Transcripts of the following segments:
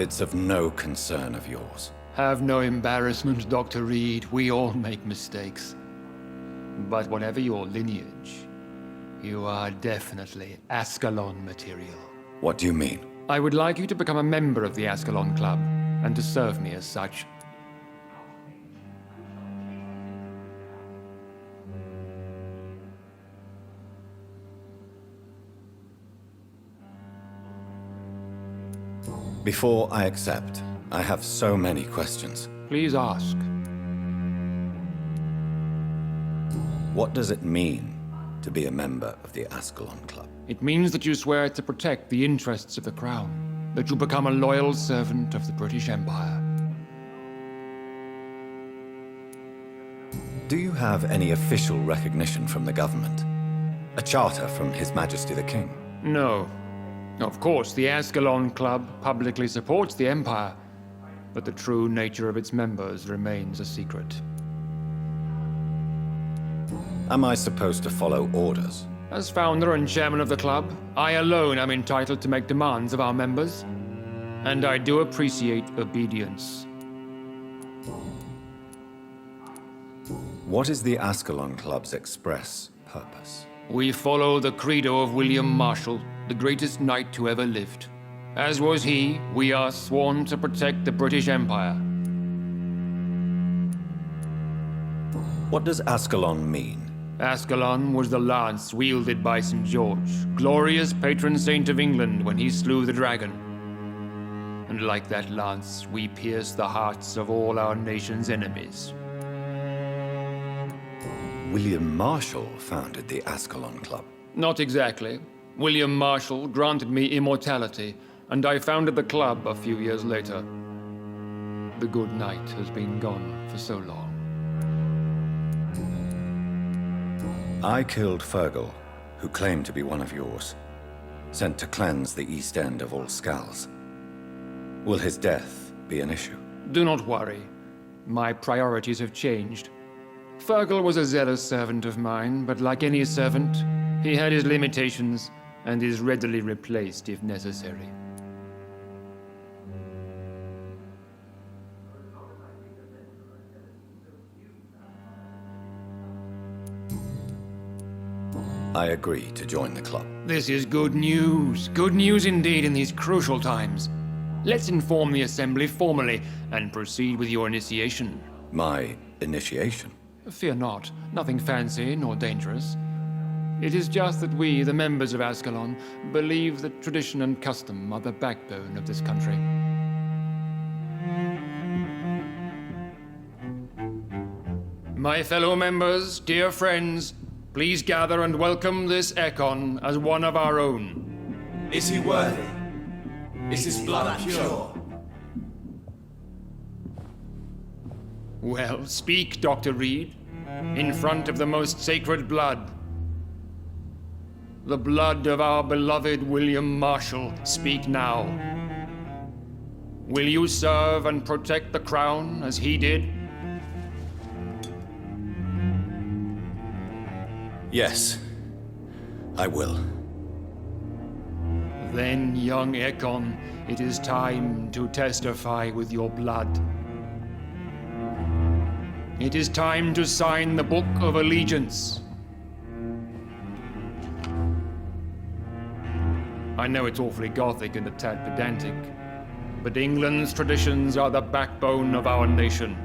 It's of no concern of yours. Have no embarrassment, Dr. Reed. We all make mistakes. But whatever your lineage, you are definitely Ascalon material. What do you mean? I would like you to become a member of the Ascalon Club, and to serve me as such. Before I accept, I have so many questions. Please ask. What does it mean to be a member of the Ascalon Club? It means that you swear to protect the interests of the Crown, that you become a loyal servant of the British Empire. Do you have any official recognition from the government? A charter from His Majesty the King? No. Of course, the Ascalon Club publicly supports the Empire, but the true nature of its members remains a secret. Am I supposed to follow orders? As founder and chairman of the club, I alone am entitled to make demands of our members, and I do appreciate obedience. What is the Ascalon Club's express purpose? We follow the credo of William Marshall, the greatest knight who ever lived. As was he, we are sworn to protect the British Empire. What does Ascalon mean? Ascalon was the lance wielded by St. George, glorious patron saint of England when he slew the dragon. And like that lance, we pierce the hearts of all our nation's enemies. William Marshall founded the Ascalon Club. Not exactly. William Marshall granted me immortality, and I founded the club a few years later. The good knight has been gone for so long. I killed Fergal, who claimed to be one of yours, sent to cleanse the East End of all Skulls. Will his death be an issue? Do not worry. My priorities have changed. Fergal was a zealous servant of mine, but like any servant, he had his limitations and is readily replaced if necessary. I agree to join the club. This is good news. Good news indeed in these crucial times. Let's inform the Assembly formally and proceed with your initiation. My initiation? Fear not. Nothing fancy nor dangerous. It is just that we, the members of Ascalon, believe that tradition and custom are the backbone of this country. My fellow members, dear friends, please gather and welcome this Ekon as one of our own. Is he worthy? Is his blood pure? Well, speak, Dr. Reed, in front of the most sacred blood. The blood of our beloved William Marshall. Speak now. Will you serve and protect the crown as he did? Yes, I will. Then, young Ekon, it is time to testify with your blood. It is time to sign the Book of Allegiance. I know it's awfully gothic and a tad pedantic, but England's traditions are the backbone of our nation.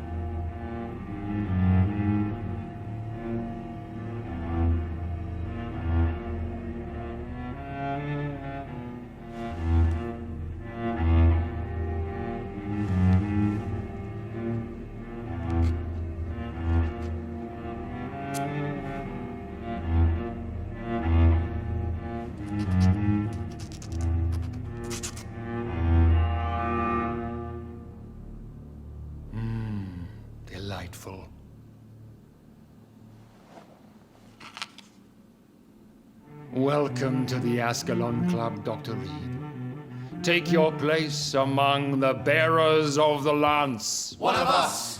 Delightful. Welcome to the Ascalon Club, Dr. Reed. Take your place among the bearers of the lance. One of us!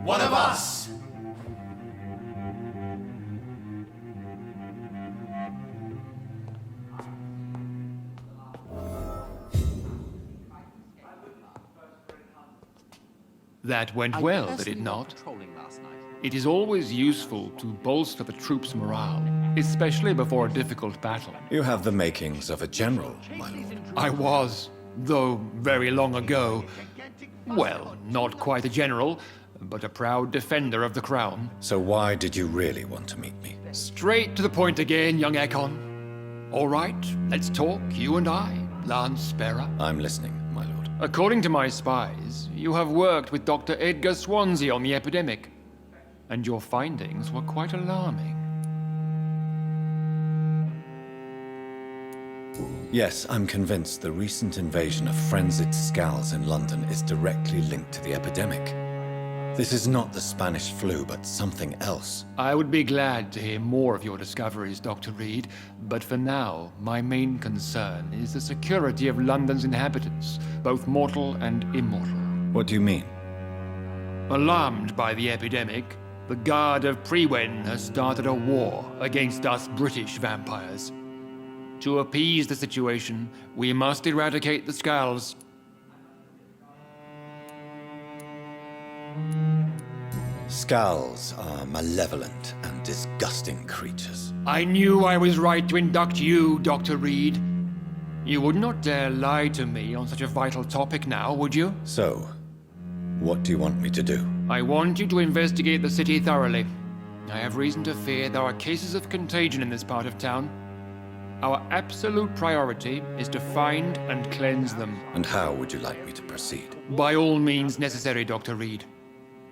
One of us! That went well, did it not? It is always useful to bolster the troops' morale, especially before a difficult battle. You have the makings of a general, my lord. I was, though very long ago. Well, not quite a general, but a proud defender of the crown. So why did you really want to meet me? Straight to the point again, young Ekon. All right, let's talk, you and I, Lance Sparrow. I'm listening, my lord. According to my spies, you have worked with Dr. Edgar Swansea on the epidemic, and your findings were quite alarming. Yes, I'm convinced the recent invasion of frenzied scowls in London is directly linked to the epidemic. This is not the Spanish flu, but something else. I would be glad to hear more of your discoveries, Dr. Reed, but for now, my main concern is the security of London's inhabitants, both mortal and immortal. What do you mean? Alarmed by the epidemic, the Guard of Prewen has started a war against us British vampires. To appease the situation, we must eradicate the Skulls. Scowls are malevolent and disgusting creatures. I knew I was right to induct you, Dr. Reed. You would not dare lie to me on such a vital topic now, would you? So, what do you want me to do? I want you to investigate the city thoroughly. I have reason to fear there are cases of contagion in this part of town. Our absolute priority is to find and cleanse them. And how would you like me to proceed? By all means necessary, Dr. Reed.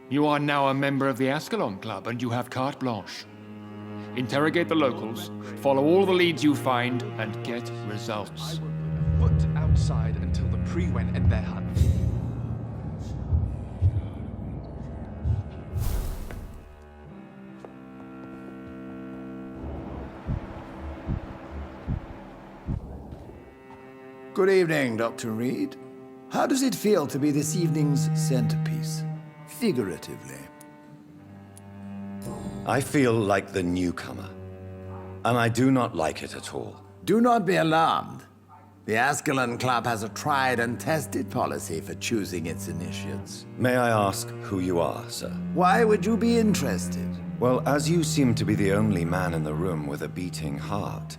You are now a member of the Ascalon Club and you have carte blanche. Interrogate the locals, follow all the leads you find, and get results. I will put a foot outside until the Prewen end their hunt. Good evening, Dr. Reed. How does it feel to be this evening's centerpiece? Figuratively. I feel like the newcomer, and I do not like it at all. Do not be alarmed. The Ascalon Club has a tried and tested policy for choosing its initiates. May I ask who you are, sir? Why would you be interested? Well, as you seem to be the only man in the room with a beating heart,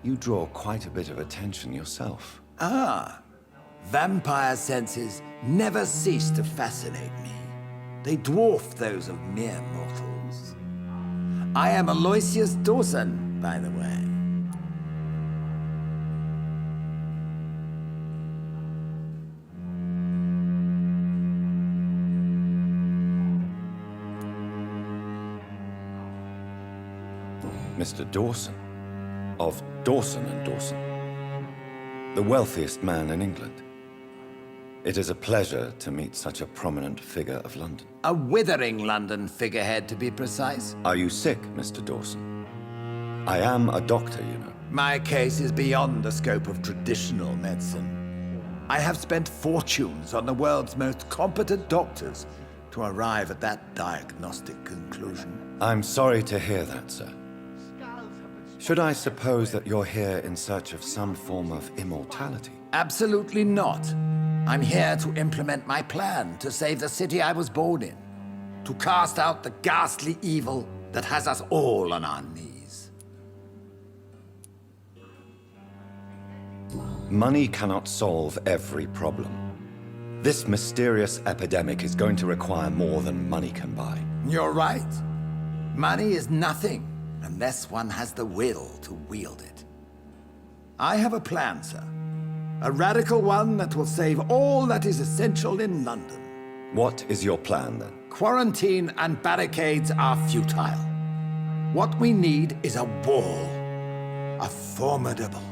you draw quite a bit of attention yourself. Ah, vampire senses never cease to fascinate me. They dwarf those of mere mortals. I am Aloysius Dawson, by the way. Mr. Dawson, of Dawson and Dawson, the wealthiest man in England. It is a pleasure to meet such a prominent figure of London. A withering London figurehead, to be precise. Are you sick, Mr. Dawson? I am a doctor, you know. My case is beyond the scope of traditional medicine. I have spent fortunes on the world's most competent doctors to arrive at that diagnostic conclusion. I'm sorry to hear that, sir. Should I suppose that you're here in search of some form of immortality? Absolutely not. I'm here to implement my plan to save the city I was born in. To cast out the ghastly evil that has us all on our knees. Money cannot solve every problem. This mysterious epidemic is going to require more than money can buy. You're right. Money is nothing unless one has the will to wield it. I have a plan, sir. A radical one that will save all that is essential in London. What is your plan, then? Quarantine and barricades are futile. What we need is a wall. A formidable,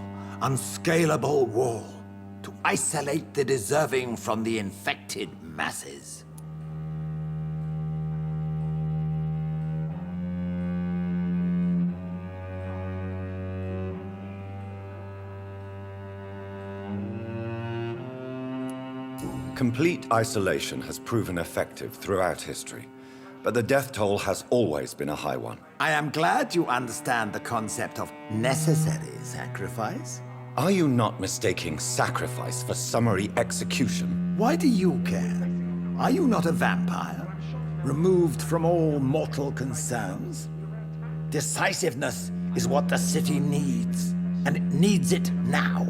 unscalable wall to isolate the deserving from the infected masses. Complete isolation has proven effective throughout history, but the death toll has always been a high one. I am glad you understand the concept of necessary sacrifice. Are you not mistaking sacrifice for summary execution? Why do you care? Are you not a vampire, removed from all mortal concerns? Decisiveness is what the city needs, and it needs it now.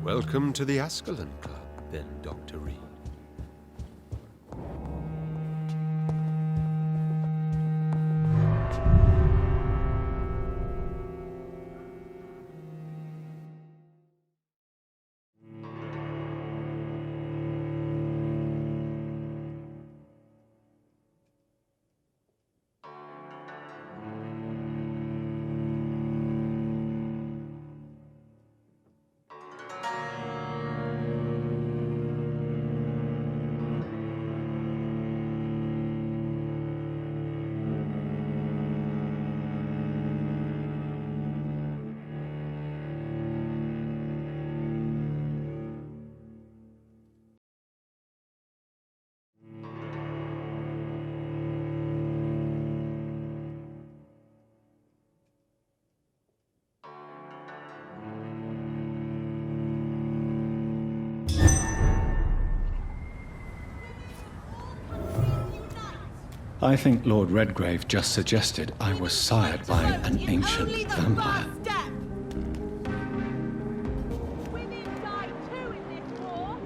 Welcome to the Ascalon Club, then, Dr. Reed. I think Lord Redgrave just suggested I was sired by an ancient vampire. Women die too in this war.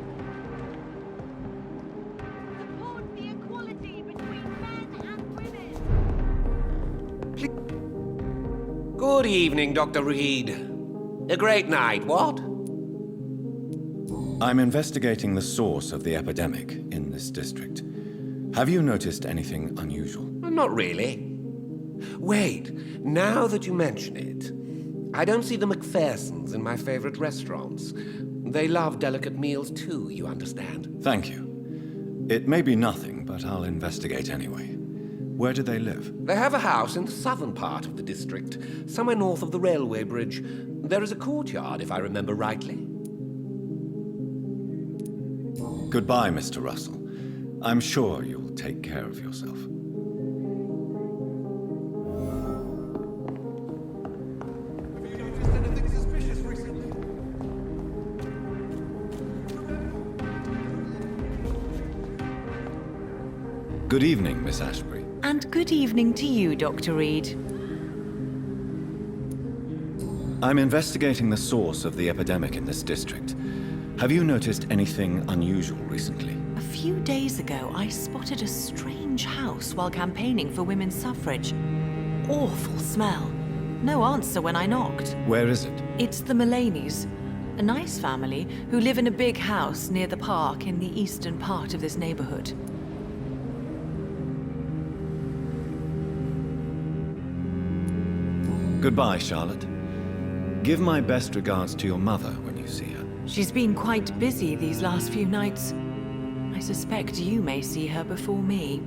Support the equality between men and women. Good evening, Dr. Reed. A great night, what? I'm investigating the source of the epidemic in this district. Have you noticed anything unusual? Not really. Wait, now that you mention it, I don't see the McPhersons in my favorite restaurants. They love delicate meals too, you understand. Thank you. It may be nothing, but I'll investigate anyway. Where do they live? They have a house in the southern part of the district, somewhere north of the railway bridge. There is a courtyard, if I remember rightly. Goodbye, Mr. Russell. I'm sure you'll take care of yourself. Good evening, Miss Ashbury. And good evening to you, Dr. Reed. I'm investigating the source of the epidemic in this district. Have you noticed anything unusual recently? A few days ago, I spotted a strange house while campaigning for women's suffrage. Awful smell. No answer when I knocked. Where is it? It's the Mullaneys, a nice family who live in a big house near the park in the eastern part of this neighborhood. Goodbye, Charlotte. Give my best regards to your mother when you see her. She's been quite busy these last few nights. I suspect you may see her before me.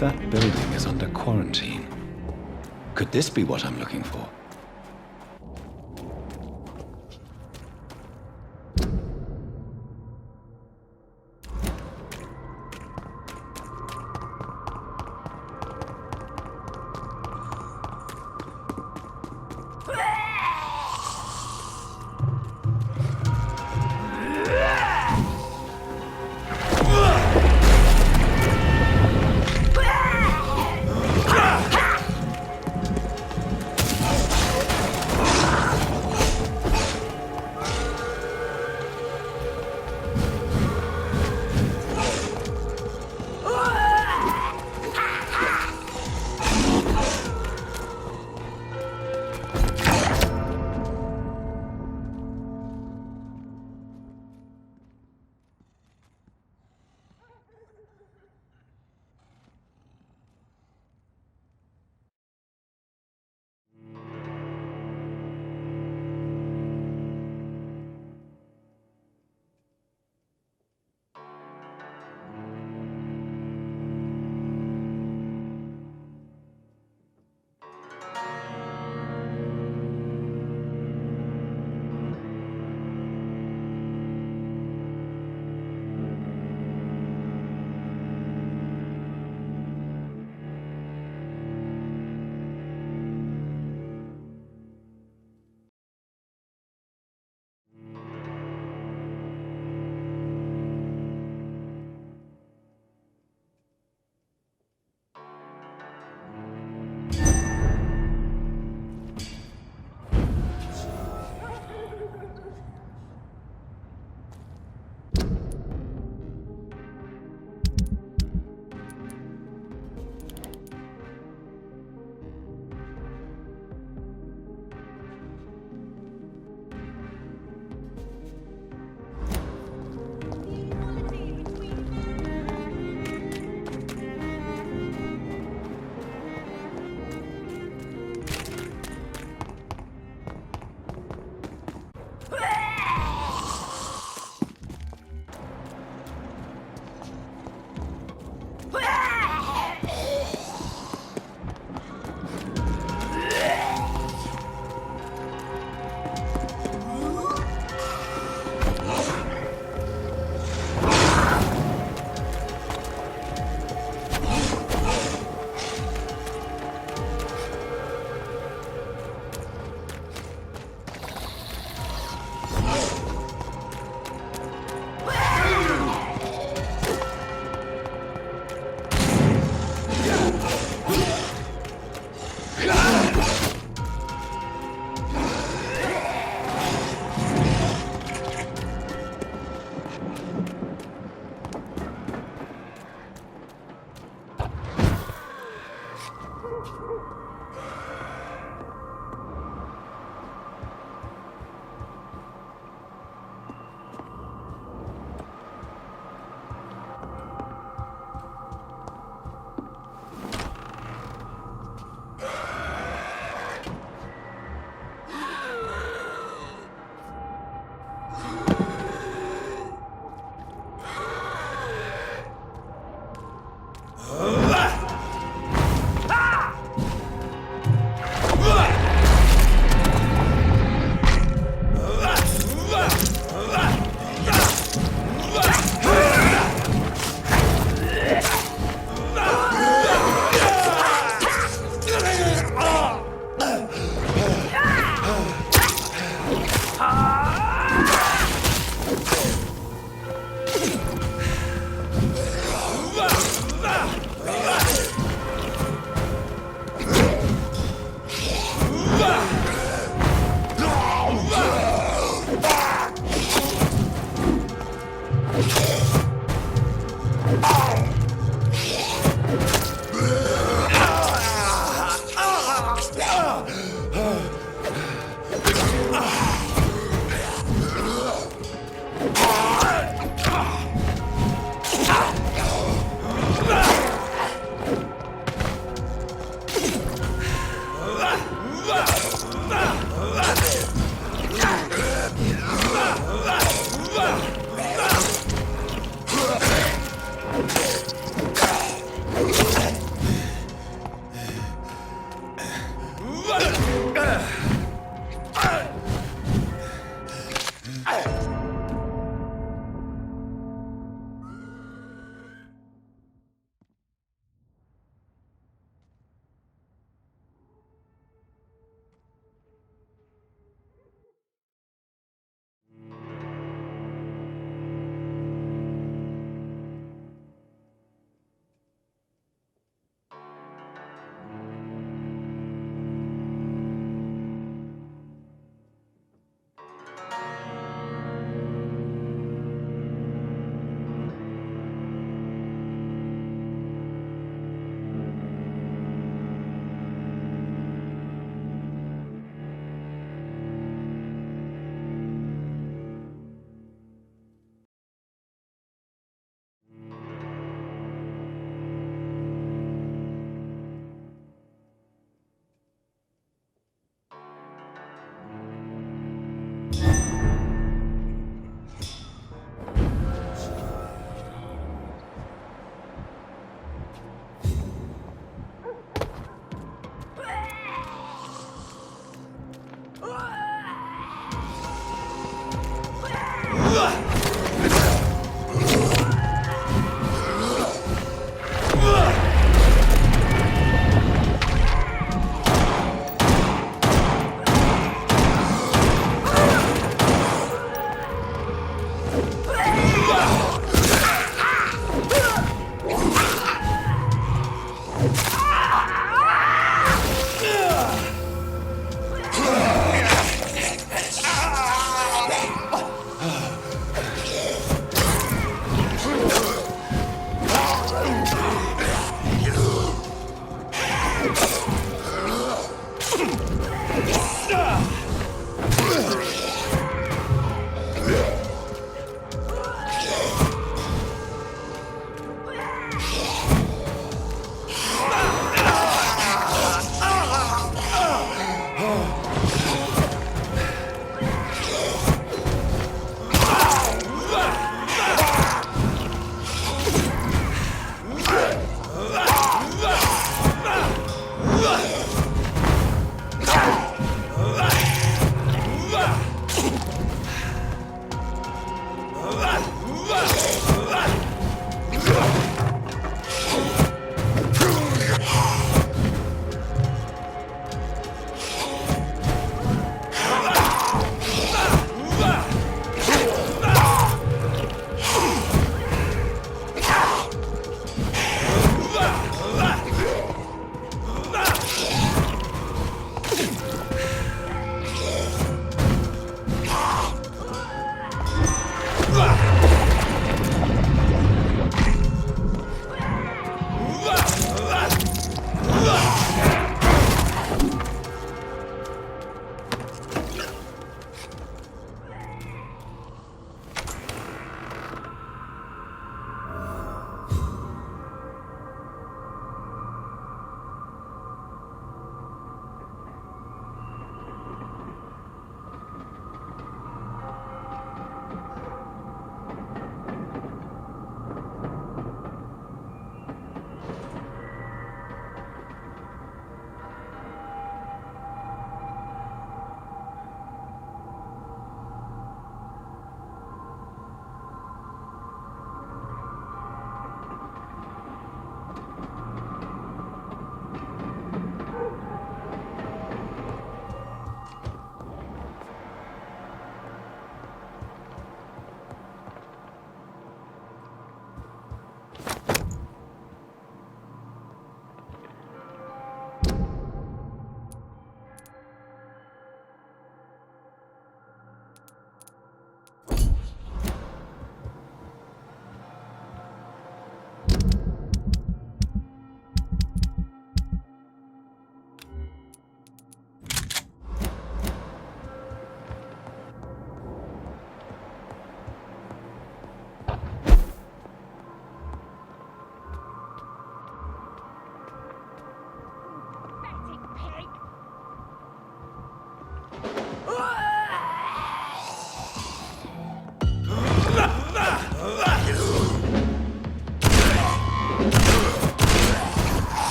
That building is under quarantine. Could this be what I'm looking for?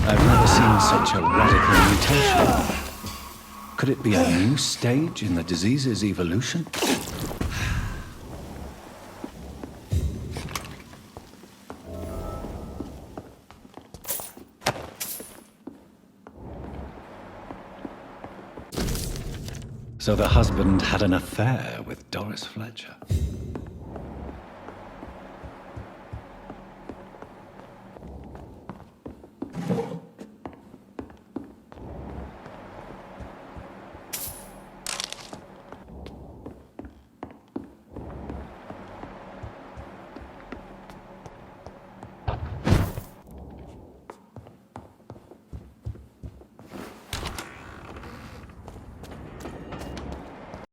I've never seen such a radical mutation. Could it be a new stage in the disease's evolution? So the husband had an affair with Doris Fletcher.